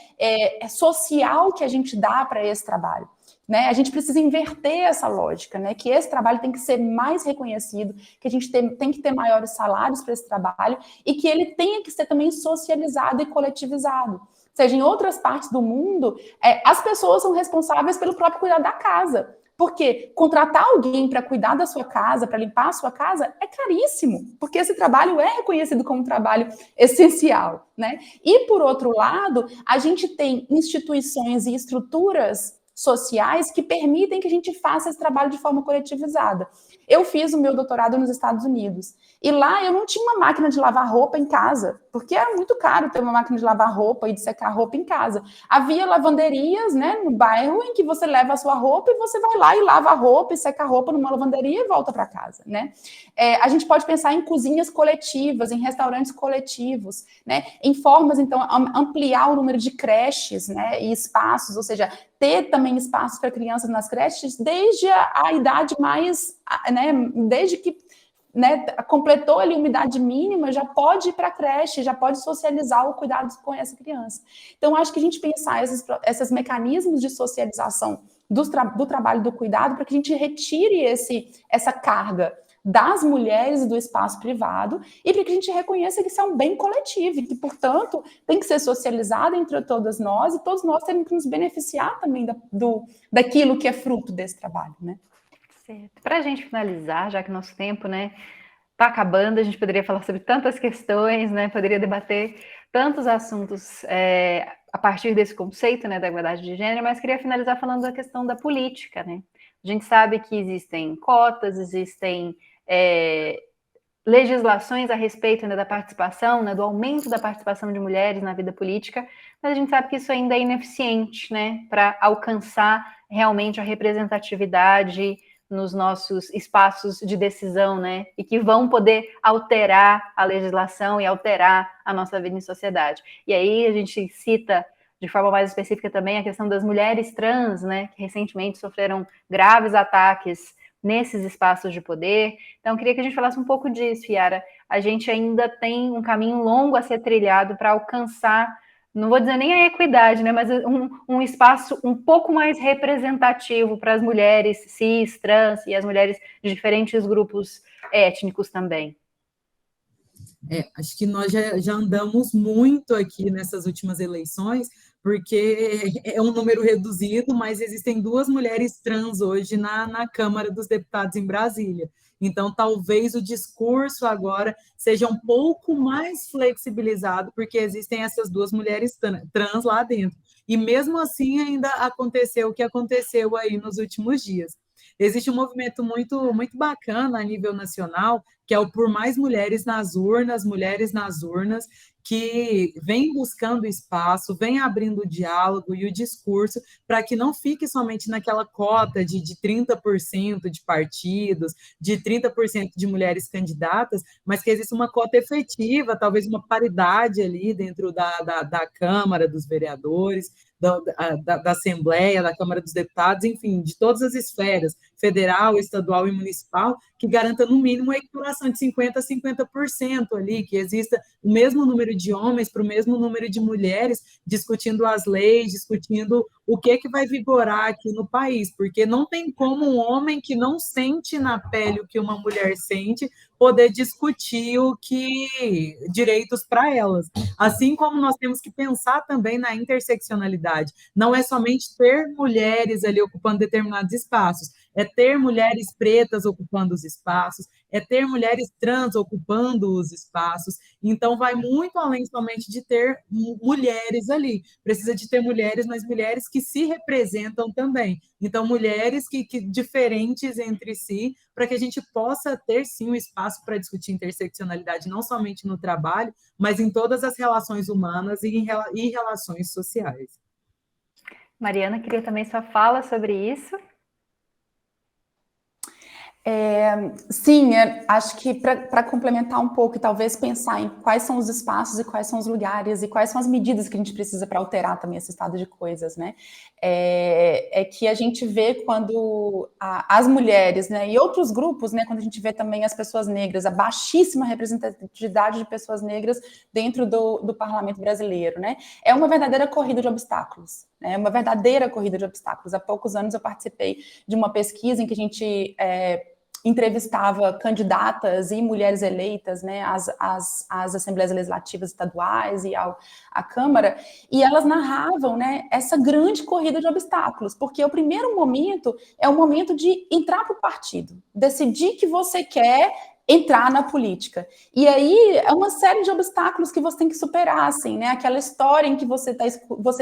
social que a gente dá para esse trabalho. Né? A gente precisa inverter essa lógica, né? Que esse trabalho tem que ser mais reconhecido, que a gente tem que ter maiores salários para esse trabalho e que ele tenha que ser também socializado e coletivizado. Ou seja, em outras partes do mundo, as pessoas são responsáveis pelo próprio cuidado da casa. Porque contratar alguém para cuidar da sua casa, para limpar a sua casa, é caríssimo, porque esse trabalho é reconhecido como um trabalho essencial, né? E, por outro lado, a gente tem instituições e estruturas sociais que permitem que a gente faça esse trabalho de forma coletivizada. Eu fiz o meu doutorado nos Estados Unidos, e lá eu não tinha uma máquina de lavar roupa em casa, porque era muito caro ter uma máquina de lavar roupa e de secar roupa em casa. Havia lavanderias, né, no bairro em que você leva a sua roupa e você vai lá e lava a roupa e seca a roupa numa lavanderia e volta para casa, né? A gente pode pensar em cozinhas coletivas, em restaurantes coletivos, né? Em formas, então, ampliar o número de creches, né, e espaços, ou seja, ter também espaços para crianças nas creches desde a idade mais, né, desde que, né, completou ali uma idade mínima, já pode ir para a creche, já pode socializar o cuidado com essa criança. Então, acho que a gente pensar esses mecanismos de socialização do trabalho do cuidado para que a gente retire essa carga das mulheres e do espaço privado e para que a gente reconheça que isso é um bem coletivo e que, portanto, tem que ser socializado entre todas nós e todos nós temos que nos beneficiar também daquilo que é fruto desse trabalho, né? Certo. Para a gente finalizar, já que nosso tempo, né, está acabando, a gente poderia falar sobre tantas questões, né, poderia debater tantos assuntos a partir desse conceito, né, da igualdade de gênero, mas queria finalizar falando da questão da política, né? A gente sabe que existem cotas, existem legislações a respeito, né, da participação, né, do aumento da participação de mulheres na vida política, mas a gente sabe que isso ainda é ineficiente, né, para alcançar realmente a representatividade nos nossos espaços de decisão, né, e que vão poder alterar a legislação e alterar a nossa vida em sociedade. E aí a gente cita de forma mais específica também a questão das mulheres trans, né, que recentemente sofreram graves ataques nesses espaços de poder. Então, queria que a gente falasse um pouco disso, Yara. A gente ainda tem um caminho longo a ser trilhado para alcançar, não vou dizer nem a equidade, né, mas um espaço um pouco mais representativo para as mulheres cis, trans e as mulheres de diferentes grupos étnicos também. Acho que nós já andamos muito aqui nessas últimas eleições, porque é um número reduzido, mas existem 2 mulheres trans hoje na Câmara dos Deputados em Brasília. Então, talvez o discurso agora seja um pouco mais flexibilizado, porque existem essas 2 mulheres trans lá dentro. E mesmo assim, ainda aconteceu o que aconteceu aí nos últimos dias. Existe um movimento muito, muito bacana a nível nacional, que é o Por Mais Mulheres nas Urnas, que vem buscando espaço, vem abrindo o diálogo e o discurso para que não fique somente naquela cota de 30% de partidos, de 30% de mulheres candidatas, mas que exista uma cota efetiva, talvez uma paridade ali dentro da Câmara dos Vereadores, da Assembleia, da Câmara dos Deputados, enfim, de todas as esferas, federal, estadual e municipal, que garanta, no mínimo, a equiparação de 50% a 50% ali, que exista o mesmo número de homens para o mesmo número de mulheres, discutindo as leis, discutindo o que vai vigorar aqui no país, porque não tem como um homem que não sente na pele o que uma mulher sente poder discutir direitos para elas. Assim como nós temos que pensar também na interseccionalidade. Não é somente ter mulheres ali ocupando determinados espaços, é ter mulheres pretas ocupando os espaços, é ter mulheres trans ocupando os espaços. Então, vai muito além somente de ter mulheres ali. Precisa de ter mulheres, mas mulheres que se representam também. Então, mulheres que diferentes entre si, para que a gente possa ter, sim, um espaço para discutir interseccionalidade, não somente no trabalho, mas em todas as relações humanas e em relações sociais. Mariana, queria também sua fala sobre isso. Sim, acho que para complementar um pouco e talvez pensar em quais são os espaços e quais são os lugares e quais são as medidas que a gente precisa para alterar também esse estado de coisas, né? É que a gente vê quando as mulheres, né, e outros grupos, né, quando a gente vê também as pessoas negras, a baixíssima representatividade de pessoas negras dentro do parlamento brasileiro, né? É uma verdadeira corrida de obstáculos, né? É uma verdadeira corrida de obstáculos. Há poucos anos eu participei de uma pesquisa em que a gente entrevistava candidatas e mulheres eleitas, né, às assembleias legislativas estaduais e à Câmara, e elas narravam, né, essa grande corrida de obstáculos, porque o primeiro momento é o momento de entrar para o partido, decidir que você quer entrar na política. E aí é uma série de obstáculos que você tem que superar, assim, né? Aquela história em que você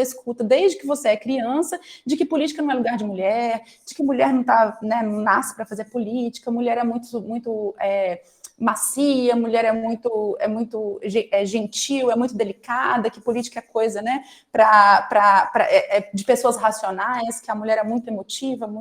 escuta desde que você é criança, de que política não é lugar de mulher, de que mulher não tá, né, não nasce para fazer política, mulher é muito macia, mulher é muito gentil, é muito delicada, que política é coisa, né, de pessoas racionais, que a mulher é muito emotiva,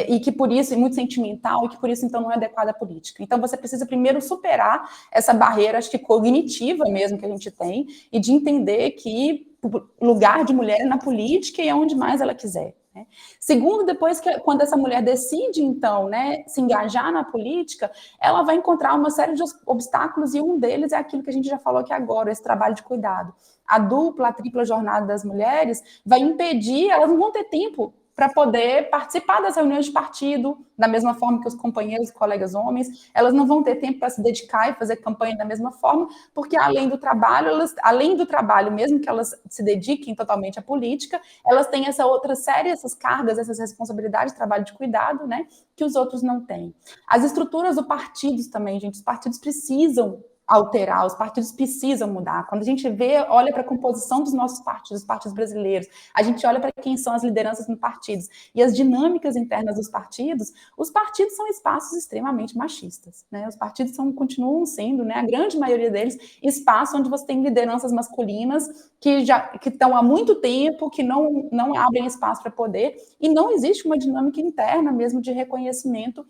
e que por isso é muito sentimental, e que por isso então não é adequada à política. Então você precisa primeiro superar essa barreira, acho que cognitiva mesmo que a gente tem, e de entender que o lugar de mulher é na política e é onde mais ela quiser. Né? Segundo, depois quando essa mulher decide, então, né, se engajar na política, ela vai encontrar uma série de obstáculos, e um deles é aquilo que a gente já falou aqui agora, esse trabalho de cuidado. A dupla, a tripla jornada das mulheres vai impedir, elas não vão ter tempo para poder participar das reuniões de partido, da mesma forma que os companheiros e colegas homens, elas não vão ter tempo para se dedicar e fazer campanha da mesma forma, porque além do trabalho, mesmo que elas se dediquem totalmente à política, elas têm essa outra série, essas cargas, essas responsabilidades, trabalho de cuidado, né, que os outros não têm. As estruturas dos partidos também, gente, os partidos precisam alterar, os partidos precisam mudar. Quando a gente olha para a composição dos nossos partidos, os partidos brasileiros, a gente olha para quem são as lideranças nos partidos e as dinâmicas internas dos partidos, os partidos são espaços extremamente machistas, né? Os partidos continuam sendo, né, a grande maioria deles, espaços onde você tem lideranças masculinas que estão há muito tempo, que não abrem espaço para poder, e não existe uma dinâmica interna mesmo de reconhecimento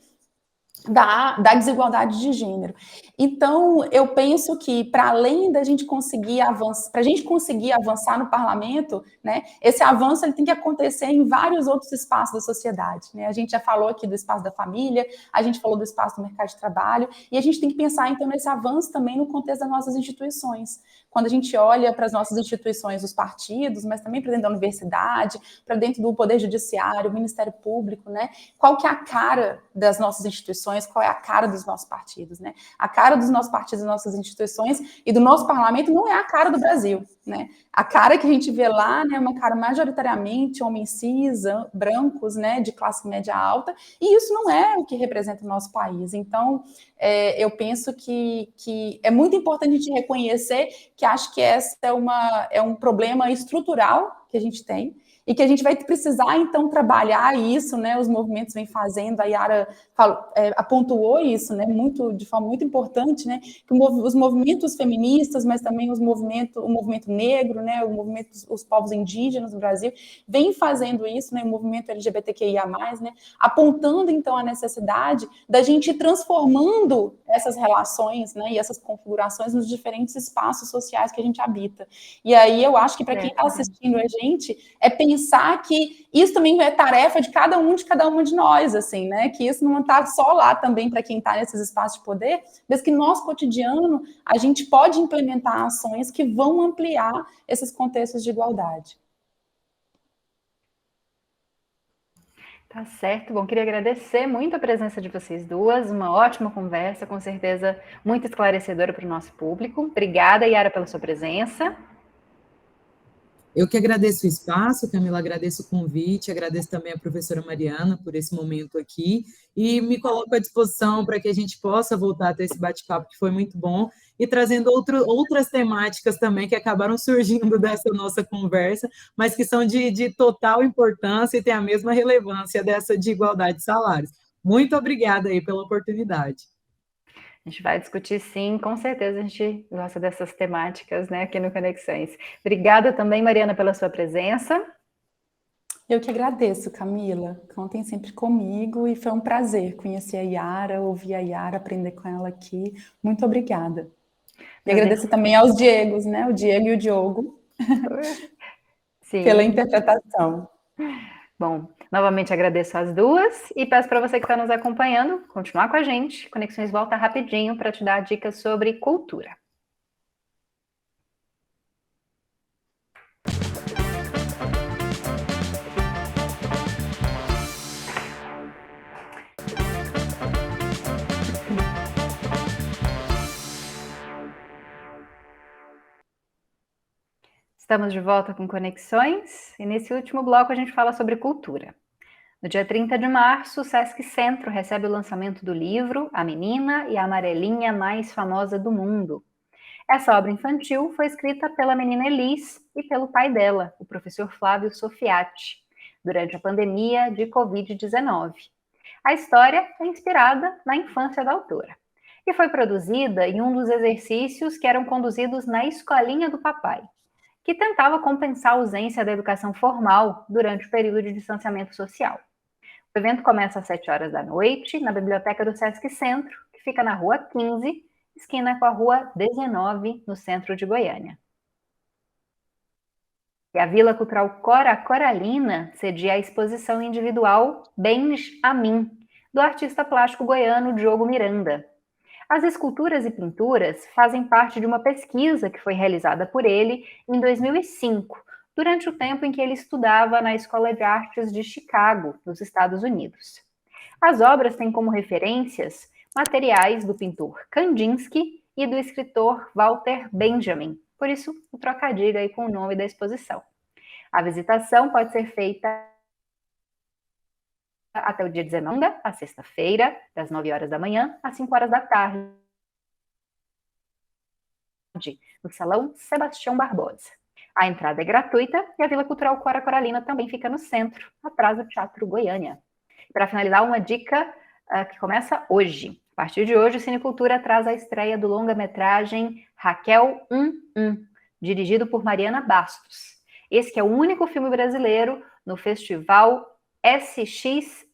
da desigualdade de gênero. Então, eu penso que, para além da gente conseguir avançar, para a gente conseguir avançar no parlamento, né, esse avanço ele tem que acontecer em vários outros espaços da sociedade. Né? A gente já falou aqui do espaço da família, a gente falou do espaço do mercado de trabalho, e a gente tem que pensar, então, nesse avanço também no contexto das nossas instituições. Quando a gente olha para as nossas instituições, os partidos, mas também para dentro da universidade, para dentro do Poder Judiciário, Ministério Público, né? Qual que é a cara das nossas instituições, qual é a cara dos nossos partidos, né? A cara dos nossos partidos, das nossas instituições e do nosso parlamento não é a cara do Brasil, né? A cara que a gente vê lá, né, é uma cara majoritariamente homens cis, brancos, né, de classe média alta, e isso não é o que representa o nosso país. Então, eu penso que é muito importante a gente reconhecer que acho que essa é um problema estrutural que a gente tem, e que a gente vai precisar, então, trabalhar isso, né? Os movimentos vêm fazendo, a Yara apontou isso, né? De forma muito importante, né? Que os movimentos feministas, mas também o movimento negro, né? Os povos indígenas no Brasil, vêm fazendo isso, né? O movimento LGBTQIA+, né? Apontando, então, a necessidade da gente ir transformando essas relações, né? E essas configurações nos diferentes espaços sociais que a gente habita. E aí, eu acho que para quem está assistindo a gente, é pensar que isso também é tarefa de cada uma de nós, assim, né? Que isso não está só lá também para quem está nesses espaços de poder, mas que no nosso cotidiano a gente pode implementar ações que vão ampliar esses contextos de igualdade. Tá certo. Bom, queria agradecer muito a presença de vocês duas, uma ótima conversa, com certeza muito esclarecedora para o nosso público. Obrigada, Yara, pela sua presença. Eu que agradeço o espaço, Camila, agradeço o convite, agradeço também a professora Mariana por esse momento aqui, e me coloco à disposição para que a gente possa voltar a ter esse bate-papo, que foi muito bom, e trazendo outras temáticas também que acabaram surgindo dessa nossa conversa, mas que são de total importância e têm a mesma relevância dessa de igualdade de salários. Muito obrigada aí pela oportunidade. A gente vai discutir sim, com certeza a gente gosta dessas temáticas, né, aqui no Conexões. Obrigada também, Mariana, pela sua presença. Eu que agradeço, Camila. Contem sempre comigo e foi um prazer conhecer a Yara, ouvir a Yara, aprender com ela aqui. Muito obrigada. E agradeço também aos Diegos, né? O Diego e o Diogo, Sim. pela interpretação. Bom, novamente agradeço as duas e peço para você que está nos acompanhando continuar com a gente. Conexões volta rapidinho para te dar dicas sobre cultura. Estamos de volta com Conexões e nesse último bloco a gente fala sobre cultura. No dia 30 de março, o Sesc Centro recebe o lançamento do livro A Menina e a Amarelinha Mais Famosa do Mundo. Essa obra infantil foi escrita pela menina Elis e pelo pai dela, o professor Flávio Sofiati, durante a pandemia de Covid-19. A história é inspirada na infância da autora e foi produzida em um dos exercícios que eram conduzidos na Escolinha do Papai, que tentava compensar a ausência da educação formal durante o período de distanciamento social. O evento começa às 7 horas da noite, na biblioteca do Sesc Centro, que fica na Rua 15, esquina com a Rua 19, no centro de Goiânia. E a Vila Cultural Cora Coralina cedia a exposição individual Bens a Mim, do artista plástico goiano Diogo Miranda. As esculturas e pinturas fazem parte de uma pesquisa que foi realizada por ele em 2005, durante o tempo em que ele estudava na Escola de Artes de Chicago, nos Estados Unidos. As obras têm como referências materiais do pintor Kandinsky e do escritor Walter Benjamin, por isso o trocadilho aí com o nome da exposição. A visitação pode ser feita até o dia 19, a sexta-feira, das 9 horas da manhã às 5 horas da tarde, no Salão Sebastião Barbosa. A entrada é gratuita e a Vila Cultural Cora Coralina também fica no centro, atrás do Teatro Goiânia. Para finalizar, uma dica que começa hoje. A partir de hoje, o Cinecultura traz a estreia do longa-metragem Raquel 11, dirigido por Mariana Bastos. Esse que é o único filme brasileiro no Festival SXSW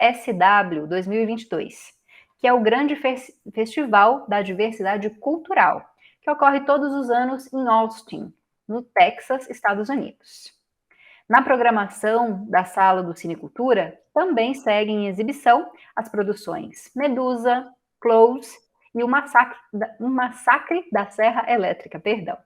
2022, que é o grande festival da diversidade cultural, que ocorre todos os anos em Austin, no Texas, Estados Unidos. Na programação da Sala do Cinecultura, também seguem em exibição as produções Medusa, Close e o Massacre da Serra Elétrica, perdão.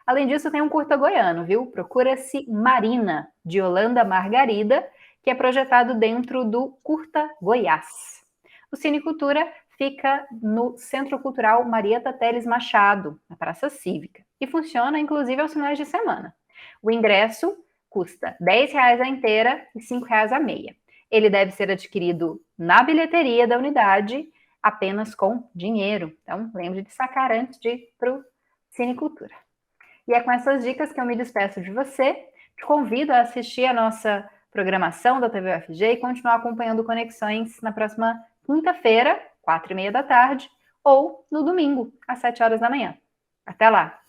Além disso, tem um curta goiano, viu? Procura-se Marina, de Yolanda Margarida, que é projetado dentro do Curta Goiás. O Cinecultura fica no Centro Cultural Marieta Teles Machado, na Praça Cívica, e funciona inclusive aos finais de semana. O ingresso custa R$10 a inteira e R$5 a meia. Ele deve ser adquirido na bilheteria da unidade apenas com dinheiro. Então, lembre de sacar antes de ir para o Cinecultura. E é com essas dicas que eu me despeço de você. Te convido a assistir a nossa programação da TV UFG e continuar acompanhando Conexões na próxima quinta-feira, 4h30 da tarde, ou no domingo, às 7 horas da manhã. Até lá!